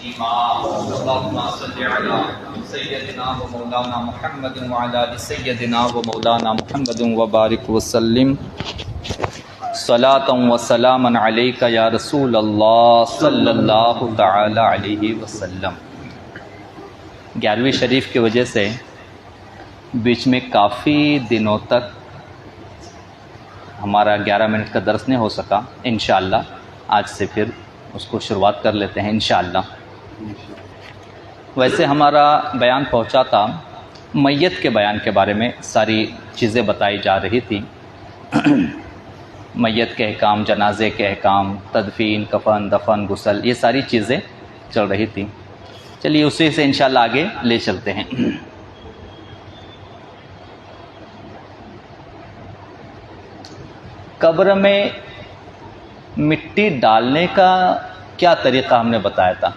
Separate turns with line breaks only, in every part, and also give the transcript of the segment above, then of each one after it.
تسلیما اللهم صل علی سیدنا و مولانا محمد وعلی آل سیدنا و مولانا محمد وبارک وسلم صلاۃ و سلاما علیک یا رسول اللہ صلی اللہ تعالی علیہ وسلم۔ 11ویں شریف کی وجہ سے بیچ میں کافی دنوں تک ہمارا 11 منٹ کا درس نہیں ہو سکا۔ انشاءاللہ آج سے پھر اس کو شروعات کر لیتے ہیں انشاءاللہ۔ ویسے ہمارا بیان پہنچا تھا میت کے بیان کے بارے میں، ساری چیزیں بتائی جا رہی تھی، میت کے احکام، جنازے کے احکام، تدفین، کفن، دفن، غسل، یہ ساری چیزیں چل رہی تھیں۔ چلیے اسی سے انشاءاللہ آگے لے چلتے ہیں۔ قبر میں مٹی ڈالنے کا کیا طریقہ ہم نے بتایا تھا؟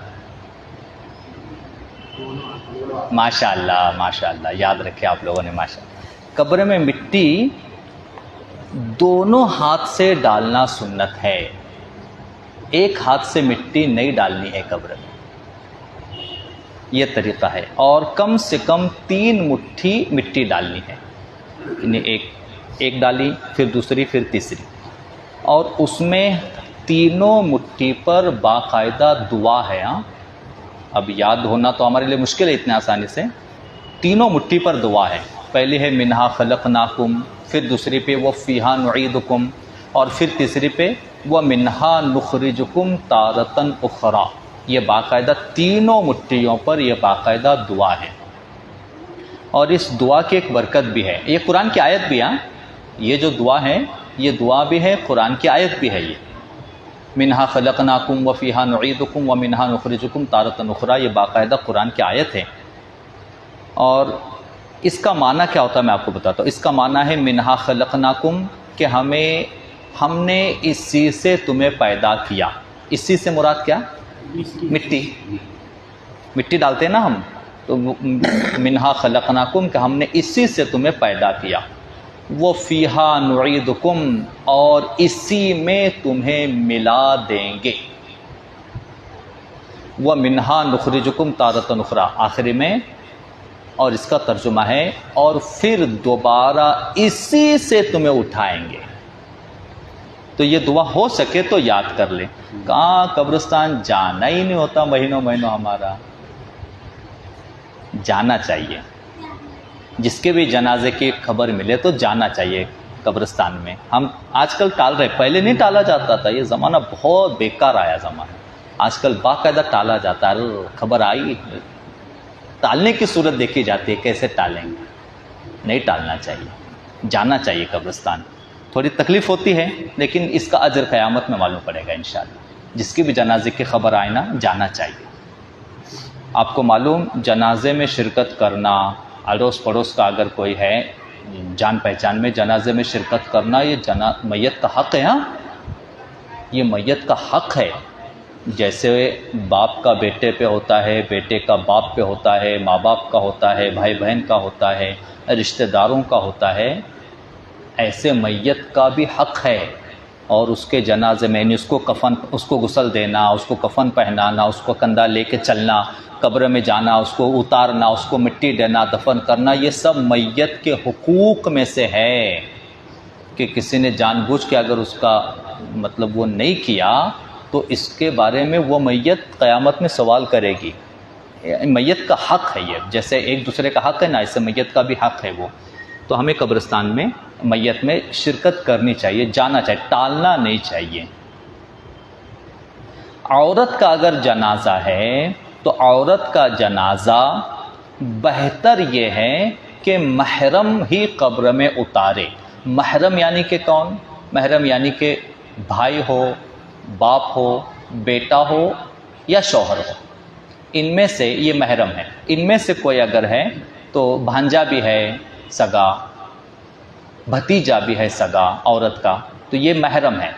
ماشاءاللہ ماشاءاللہ، یاد رکھے آپ لوگوں نے ماشاءاللہ۔ قبر میں مٹی دونوں ہاتھ سے ڈالنا سنت ہے، ایک ہاتھ سے مٹی نہیں ڈالنی ہے قبر میں، یہ طریقہ ہے۔ اور کم سے کم 3 مٹھی مٹی ڈالنی ہے، یعنی ایک ڈالی، پھر دوسری، پھر تیسری، اور اس میں تینوں مٹھی پر باقاعدہ دعا ہے۔ اب یاد ہونا تو ہمارے لیے مشکل ہے اتنے آسانی سے۔ تینوں مٹھی پر دعا ہے، پہلے ہے منہا خلقناکم، پھر دوسری پہ وہ فیہا نعیدکم، اور پھر تیسری پہ وہ منہا نخرجکم تارتن اخرى۔ یہ باقاعدہ تینوں مٹھیوں پر یہ باقاعدہ دعا ہے، اور اس دعا کی ایک برکت بھی ہے۔ یہ قرآن کی آیت بھی ہے، یہ جو دعا ہے یہ دعا بھی ہے، قرآن کی آیت بھی ہے۔ یہ منہا خلقناکم وفیہا نعیدکم ومنہا نخرجکم تارۃ اخری، یہ باقاعدہ قرآن کی آیت ہے۔ اور اس کا معنی کیا ہوتا ہے میں آپ کو بتاتا ہوں۔ اس کا معنی ہے منہا خلقناکم، کہ ہم نے اسی سے تمہیں پیدا کیا۔ اسی سے مراد کیا؟ مٹی ڈالتے ہیں نا ہم، تو منہا خلقناکم کہ ہم نے اسی سے تمہیں پیدا کیا، وہ فیہا نعیدکم، اور اسی میں تمہیں ملا دیں گے، وہ منہا نخرجکم تارۃ اخری آخری میں، اور اس کا ترجمہ ہے اور پھر دوبارہ اسی سے تمہیں اٹھائیں گے۔ تو یہ دعا ہو سکے تو یاد کر لیں۔ کہاں قبرستان جانا ہی نہیں ہوتا مہینوں ہمارا، جانا چاہیے۔ جس کے بھی جنازے کی خبر ملے تو جانا چاہیے قبرستان میں۔ ہم آج کل ٹال رہے، پہلے نہیں ٹالا جاتا تھا، یہ زمانہ بہت بیکار آیا زمانہ، آج کل باقاعدہ ٹالا جاتا ہے۔ خبر آئی، ٹالنے کی صورت دیکھی جاتی ہے، کیسے ٹالیں گے؟ نہیں ٹالنا چاہیے، جانا چاہیے قبرستان۔ تھوڑی تکلیف ہوتی ہے لیکن اس کا اجر قیامت میں معلوم پڑے گا انشاءاللہ۔ جس کی بھی جنازے کی خبر آئے نا، جانا چاہیے۔ آپ کو معلوم، جنازے میں شرکت کرنا، اڑوس پڑوس کا اگر کوئی ہے جان پہچان میں، جنازے میں شرکت کرنا، یہ میت کا حق ہے۔ ہاں، یہ میت کا حق ہے۔ جیسے باپ کا بیٹے پہ ہوتا ہے، بیٹے کا باپ پہ ہوتا ہے، ماں باپ کا ہوتا ہے، بھائی بہن کا ہوتا ہے، رشتہ داروں کا ہوتا ہے، ایسے میت کا بھی حق ہے۔ اور اس کے جنازے میں اس کو غسل دینا، اس کو کفن پہنانا، اس کو کندھا لے کے چلنا، قبر میں جانا، اس کو اتارنا، اس کو مٹی دینا، دفن کرنا، یہ سب میت کے حقوق میں سے ہے۔ کہ کسی نے جان بوجھ کے اگر اس کا وہ نہیں کیا تو اس کے بارے میں وہ میت قیامت میں سوال کرے گی۔ میت کا حق ہے یہ، جیسے ایک دوسرے کا حق ہے نا، ایسے میت کا بھی حق ہے وہ۔ تو ہمیں قبرستان میں میت میں شرکت کرنی چاہیے، جانا چاہیے، ٹالنا نہیں چاہیے۔ عورت کا اگر جنازہ ہے تو عورت کا جنازہ بہتر یہ ہے کہ محرم ہی قبر میں اتارے۔ محرم یعنی کہ کون؟ محرم یعنی کہ بھائی ہو، باپ ہو، بیٹا ہو یا شوہر ہو، ان میں سے یہ محرم ہے۔ ان میں سے کوئی اگر ہے تو بھانجا بھی ہے سگا، بھتیجا بھی ہے سگا عورت کا، تو یہ محرم ہے۔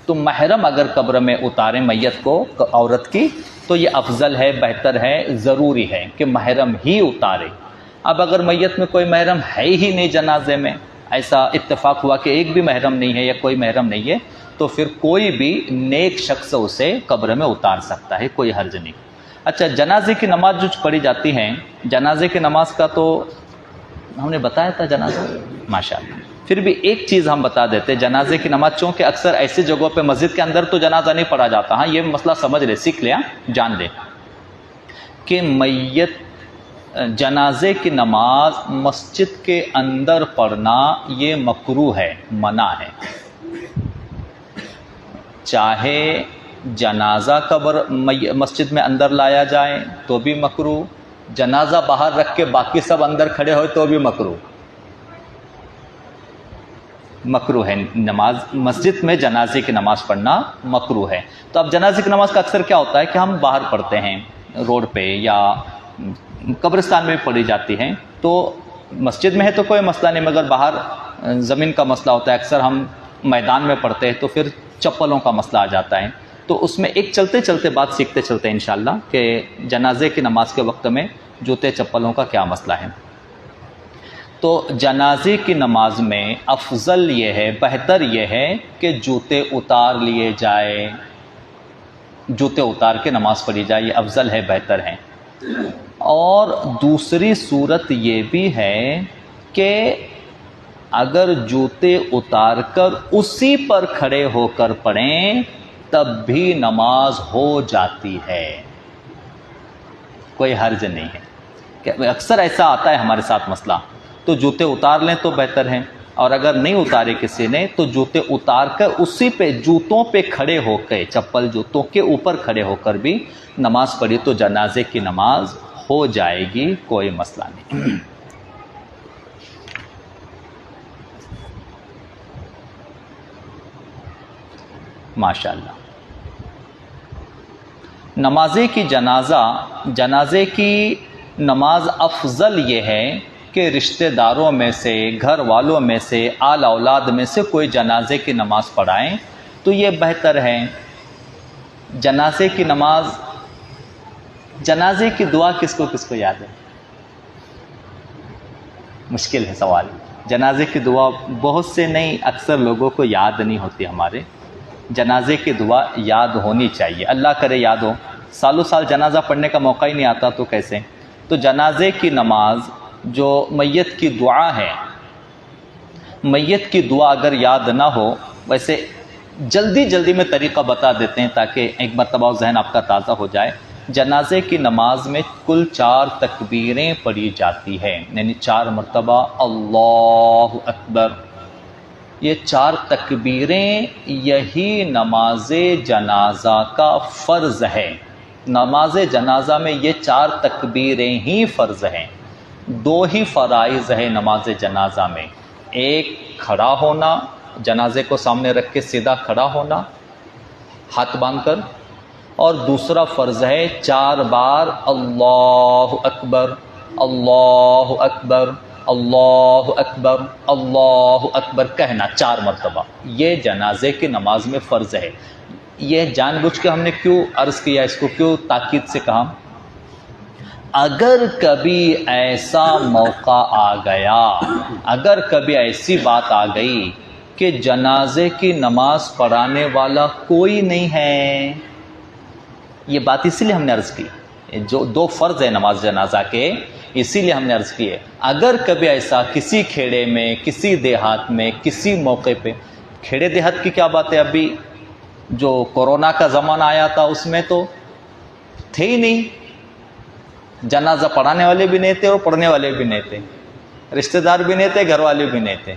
تو محرم اگر قبر میں اتاریں میت کو عورت کی تو یہ افضل ہے، بہتر ہے، ضروری ہے کہ محرم ہی اتارے۔ اب اگر میت میں کوئی محرم ہے ہی نہیں جنازے میں، ایسا اتفاق ہوا کہ ایک بھی محرم نہیں ہے یا کوئی محرم نہیں ہے، تو پھر کوئی بھی نیک شخص اسے قبر میں اتار سکتا ہے، کوئی حرج نہیں۔ اچھا جنازے کی نماز جو پڑھی جاتی ہے، جنازے کی نماز کا تو ہم نے بتایا تھا جنازہ، ماشاءاللہ۔ پھر بھی ایک چیز ہم بتا دیتے، جنازے کی نماز چونکہ اکثر ایسی جگہوں پہ مسجد کے اندر تو جنازہ نہیں پڑھا جاتا، ہاں یہ مسئلہ سمجھ لے، سیکھ لیا، جان لے کہ میت جنازے کی نماز مسجد کے اندر پڑھنا یہ مکروہ ہے، منع ہے۔ چاہے جنازہ قبر مسجد میں اندر لایا جائے تو بھی مکروہ، جنازہ باہر رکھ کے باقی سب اندر کھڑے ہوئے تو بھی مکروہ، مکروہ ہے نماز مسجد میں جنازے کی نماز پڑھنا مکروہ ہے۔ تو اب جنازے کی نماز کا اکثر کیا ہوتا ہے کہ ہم باہر پڑھتے ہیں، روڈ پہ یا قبرستان میں پڑھی جاتی ہیں، تو مسجد میں ہے تو کوئی مسئلہ نہیں، مگر باہر زمین کا مسئلہ ہوتا ہے، اکثر ہم میدان میں پڑھتے ہیں تو پھر چپلوں کا مسئلہ آ جاتا ہے۔ تو اس میں ایک چلتے چلتے بات سیکھتے چلتے ہیں انشاءاللہ کہ جنازے کی نماز کے وقت میں جوتے چپلوں کا کیا مسئلہ ہے۔ تو جنازے کی نماز میں افضل یہ ہے، بہتر یہ ہے کہ جوتے اتار لیے جائے، جوتے اتار کے نماز پڑھی جائے، یہ افضل ہے، بہتر ہے۔ اور دوسری صورت یہ بھی ہے کہ اگر جوتے اتار کر اسی پر کھڑے ہو کر پڑھیں تب بھی نماز ہو جاتی ہے، کوئی حرج نہیں ہے۔ کہ اکثر ایسا آتا ہے ہمارے ساتھ مسئلہ، تو جوتے اتار لیں تو بہتر ہے، اور اگر نہیں اتارے کسی نے تو جوتے اتار کر اسی پہ جوتوں پہ کھڑے ہو کے، چپل جوتوں کے اوپر کھڑے ہو کر بھی نماز پڑھی تو جنازے کی نماز ہو جائے گی، کوئی مسئلہ نہیں۔ ماشاءاللہ۔ جنازے کی نماز افضل یہ ہے کہ رشتہ داروں میں سے، گھر والوں میں سے، آل اولاد میں سے کوئی جنازے کی نماز پڑھائیں تو یہ بہتر ہے۔ جنازے کی نماز، جنازے کی دعا کس کو یاد ہے؟ مشکل ہے سوال۔ جنازے کی دعا بہت سے نہیں، اکثر لوگوں کو یاد نہیں ہوتی ہمارے۔ جنازے کی دعا یاد ہونی چاہیے، اللہ کرے یاد ہو، سالوں سال جنازہ پڑھنے کا موقع ہی نہیں آتا تو کیسے؟ تو جنازے کی نماز جو میت کی دعا ہے، میت کی دعا اگر یاد نہ ہو، ویسے جلدی میں طریقہ بتا دیتے ہیں تاکہ ایک مرتبہ ذہن آپ کا تازہ ہو جائے۔ جنازے کی نماز میں کل 4 تکبیریں پڑھی جاتی ہیں، یعنی 4 مرتبہ اللہ اکبر۔ یہ 4 تکبیریں یہی نماز جنازہ کا فرض ہے۔ نماز جنازہ میں یہ 4 تکبیریں ہی فرض ہیں۔ 2 ہی فرائض ہیں نماز جنازہ میں، ایک کھڑا ہونا، جنازے کو سامنے رکھ کے سیدھا کھڑا ہونا ہاتھ باندھ کر، اور دوسرا فرض ہے 4 بار اللہ اکبر، اللہ اکبر، اللہ اکبر، اللہ اکبر کہنا 4 مرتبہ۔ یہ جنازے کی نماز میں فرض ہے۔ یہ جان بوجھ کے ہم نے کیوں عرض کیا، اس کو کیوں تاکید سے کہا؟ اگر کبھی ایسا موقع آ گیا، اگر کبھی ایسی بات آ گئی کہ جنازے کی نماز پڑھانے والا کوئی نہیں ہے، یہ بات اسی لیے ہم نے عرض کی، جو 2 فرض ہے نماز جنازہ کے، اسی لیے ہم نے عرض کی ہے۔ اگر کبھی ایسا کسی کھیڑے میں، کسی دیہات میں، کسی موقع پہ، کھیڑے دیہات کی کیا بات ہے، ابھی جو کورونا کا زمانہ آیا تھا اس میں تو تھے ہی نہیں، جنازہ پڑھانے والے بھی نہیں تھے اور پڑھنے والے بھی نہیں تھے، رشتہ دار بھی نہیں تھے، گھر والے بھی نہیں تھے۔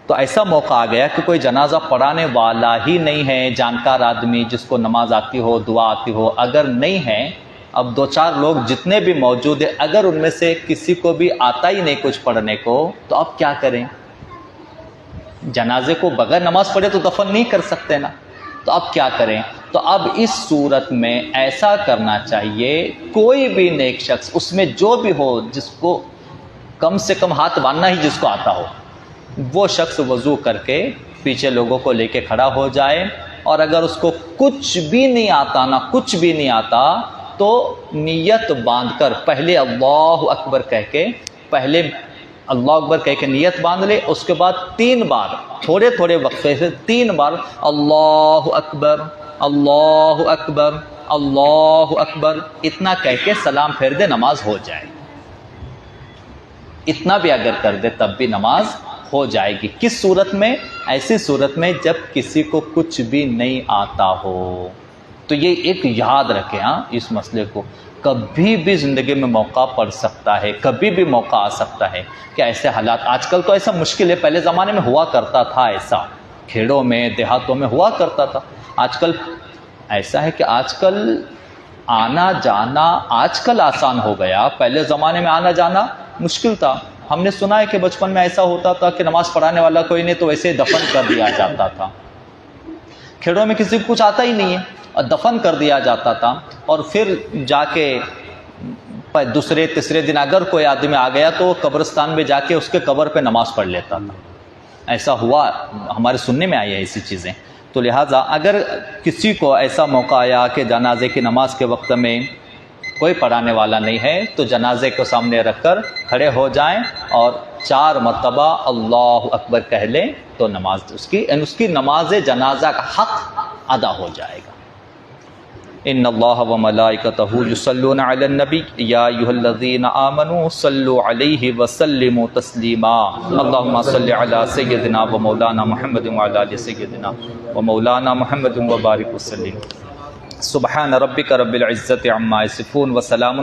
تو ایسا موقع آ گیا کہ کوئی جنازہ پڑھانے والا ہی نہیں ہے، جانکار آدمی جس کو نماز آتی ہو، دعا آتی ہو، اگر نہیں ہے، اب 2-4 لوگ جتنے بھی موجود ہیں، اگر ان میں سے کسی کو بھی آتا ہی نہیں کچھ پڑھنے کو، تو اب کیا کریں؟ جنازے کو بغیر نماز پڑھے تو دفن نہیں کر سکتے نا، تو اب کیا کریں؟ تو اب اس صورت میں ایسا کرنا چاہیے، کوئی بھی نیک شخص اس میں جو بھی ہو، جس کو کم سے کم ہاتھ باندھنا ہی جس کو آتا ہو، وہ شخص وضو کر کے پیچھے لوگوں کو لے کے کھڑا ہو جائے، اور اگر اس کو کچھ بھی نہیں آتا نا، کچھ بھی نہیں آتا، تو نیت باندھ کر پہلے اللہ اکبر کہہ کے، پہلے اللہ اکبر کہہ کے نیت باندھ لے، اس کے بعد 3 بار تھوڑے وقفے سے 3 بار اللہ اکبر، اللہ اکبر، اللہ اکبر اتنا کہہ کے سلام پھیر دے، نماز ہو جائے. اتنا بھی اگر کر دے تب بھی نماز ہو جائے گی. کس صورت میں؟ ایسی صورت میں جب کسی کو کچھ بھی نہیں آتا ہو. تو یہ ایک یاد رکھیں ہاں اس مسئلے کو. کبھی بھی زندگی میں موقع پڑ سکتا ہے، کبھی بھی موقع آ سکتا ہے کہ ایسے حالات. آج کل تو ایسا مشکل ہے، پہلے زمانے میں ہوا کرتا تھا، ایسا کھیڑوں میں دیہاتوں میں ہوا کرتا تھا. آج کل ایسا ہے کہ آج کل آنا جانا آج کل آسان ہو گیا. پہلے زمانے میں آنا جانا مشکل تھا. ہم نے سنا ہے کہ بچپن میں ایسا ہوتا تھا کہ نماز پڑھانے والا کوئی نہیں تو ویسے دفن کر دیا جاتا تھا. کھیڑوں میں کسی کو کچھ آتا ہی نہیں ہے اور دفن کر دیا جاتا تھا. اور پھر جا کے دوسرے تیسرے دن اگر کوئی آدمی آ گیا تو قبرستان میں جا کے اس کے قبر پہ نماز پڑھ لیتا تھا. ایسا ہوا، ہمارے سننے میں آئی ہے ایسی چیزیں. تو لہٰذا اگر کسی کو ایسا موقع آیا کہ جنازے کی نماز کے وقت میں کوئی پڑھانے والا نہیں ہے تو جنازے کو سامنے رکھ کر کھڑے ہو جائیں اور 4 مرتبہ اللہ اکبر کہہ لیں تو نماز اس کی نماز جنازہ کا حق ادا ہو جائے گا. ان اللہ و ملائکتہ یصلون علی النبی یا ایھا الذین آمنوا صلوا علیہ وسلموا تسلیما. اللہم صل علی سیدنا و مولانا محمد وعلی آل سیدنا و مولانا محمد وبارک وسلم. سبحان ربک رب العزت عما یصفون وسلام